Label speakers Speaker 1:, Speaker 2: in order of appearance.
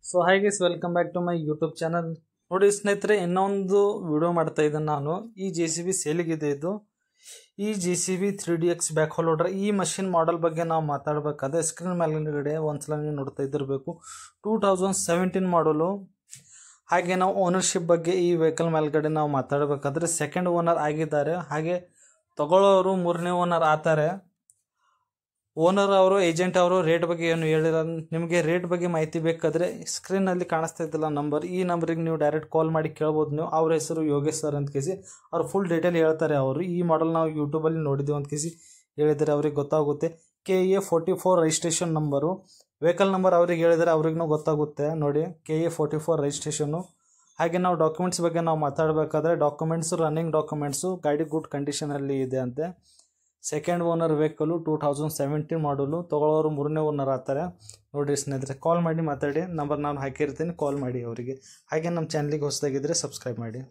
Speaker 1: So hi guys, welcome back to my YouTube channel. ನೋಡಿ ಸ್ನೇಹಿತರೆ, ಇನ್ನೊಂದು ವಿಡಿಯೋ ಮಾಡ್ತಾ ಇದ್ದೇನೆ ನಾನು. ಈ JCB ಸೇಲಿಗಿದೆ. ಇದು ಈ JCB 3DX backhoe loader. ಈ ಮಷಿನ್ ಮಾಡೆಲ್ ಬಗ್ಗೆ ನಾವು ಮಾತಾಡಬೇಕಾದ್ರೆ ಸ್ಕ್ರೀನ್ ಮೇಲ್ಗಡೆ ಒಂದ್ಸಲ ನೀವು ನೋಡ್ತಾ ಇದ್ದಿರಬೇಕು. 2017 ಮಾಡಲು. ಹಾಗೆ ನಾವು ಓನರ್ಶಿಪ್ ಬಗ್ಗೆ ಈ ವೆಹಿಕಲ್ ಮೇಲ್ಗಡೆ ನಾವು ಮಾತಾಡಬೇಕಾದ್ರೆ ಸೆಕೆಂಡ್ ಓನರ್ ಆಗಿದ್ದಾರೆ. ಹಾಗೆ ತಗೊಳ್ಳೋರು ಮೂರನೇ ಓನರ್ ಆತಾರೆ. ಓನರ್ ಅವರು, ಏಜೆಂಟ್ ಅವರು ರೇಟ್ ಬಗ್ಗೆ ಏನು ಹೇಳಿರ. ನಿಮಗೆ ರೇಟ್ ಬಗ್ಗೆ ಮಾಹಿತಿ ಬೇಕಾದರೆ ಸ್ಕ್ರೀನಲ್ಲಿ ಕಾಣಿಸ್ತಾ ಇದ್ದಿಲ್ಲ ನಂಬರ್, ಈ ನಂಬರಿಗೆ ನೀವು ಡೈರೆಕ್ಟ್ ಕಾಲ್ ಮಾಡಿ ಕೇಳ್ಬೋದು ನೀವು. ಅವ್ರ ಹೆಸರು ಯೋಗೇಶ್ ಸರ್ ಅಂತ ಕೇಸಿ ಅವ್ರು ಫುಲ್ ಡೀಟೇಲ್ ಹೇಳ್ತಾರೆ. ಅವರು ಈ ಮಾಡಲ್ ನಾವು ಯೂಟ್ಯೂಬಲ್ಲಿ ನೋಡಿದ್ದೀವಿ ಅಂತ ಕೇಸಿ ಹೇಳಿದರೆ ಅವ್ರಿಗೆ ಗೊತ್ತಾಗುತ್ತೆ. KA 44 registration number, vehicle number ಅವ್ರಿಗೆ ಹೇಳಿದರೆ ಅವ್ರಿಗೂ ಗೊತ್ತಾಗುತ್ತೆ. ನೋಡಿ, KA 44 ರಿಜಿಸ್ಟ್ರೇಷನ್ನು. ಹಾಗೆ ನಾವು ಡಾಕ್ಯುಮೆಂಟ್ಸ್ ಬಗ್ಗೆ ನಾವು ಮಾತಾಡಬೇಕಾದ್ರೆ ಡಾಕ್ಯುಮೆಂಟ್ಸು, ರನ್ನಿಂಗ್ ಡಾಕ್ಯುಮೆಂಟ್ಸು, ಗಾಡಿ ಗುಡ್ ಕಂಡೀಷನಲ್ಲಿ ಇದೆ ಅಂತೆ. ಸೆಕೆಂಡ್ ಓನರ್ ವೆಹಿಕಲು 2017 ಮಾಡಲು. ತಗೊಳ್ಳೋರು ಮೂರನೇ ಓನರ್ ಆಗ್ತಾರೆ. ನೋಡಿರಿ ಸ್ನೇಹಿತರೆ, ಕಾಲ್ ಮಾಡಿ ಮಾತಾಡಿ. ನಂಬರ್ ನಾನು ಹಾಕಿರ್ತೀನಿ, ಕಾಲ್ ಮಾಡಿ ಅವರಿಗೆ. ಹಾಗೆ ನಮ್ಮ ಚಾನಲಿಗೆ ಹೊಸದಾಗಿದ್ದರೆ ಸಬ್ಸ್ಕ್ರೈಬ್ ಮಾಡಿ.